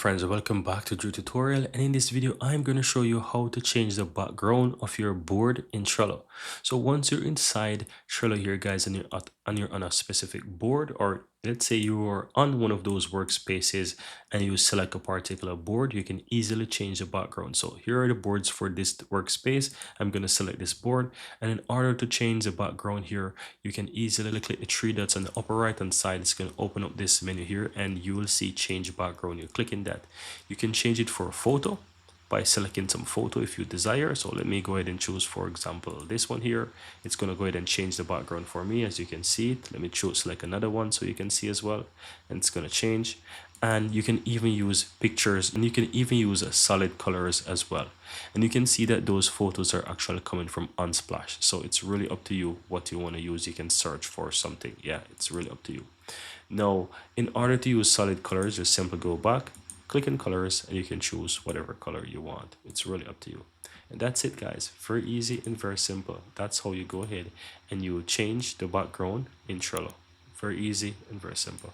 Friends, welcome back to Drew tutorial, and in this video I'm going to show you how to change the background of your board in Trello. So once you're inside Trello here guys, and you're on a specific board, or let's say you are on one of those workspaces and you select a particular board, you can easily change the background. So here are the boards for this workspace. I'm going to select this board, and in order to change the background here, you can easily click the three dots on the upper right hand side. It's going to open up this menu here and you will see change background. You click in that. You can change it for a photo by selecting some photo if you desire. So let me go ahead and choose, for example, this one here. It's going to go ahead and change the background for me, as you can see it. Let me select another one so you can see as well, and it's going to change. And you can even use pictures, and you can even use solid colors as well. And you can see that those photos are actually coming from Unsplash. So it's really up to you what you want to use. You can search for something. Yeah, it's really up to you. Now, in order to use solid colors, just simply go back, click in colors, and you can choose whatever color you want. It's really up to you. And that's it, guys. Very easy and very simple. That's how you go ahead and you change the background in Trello. Very easy and very simple.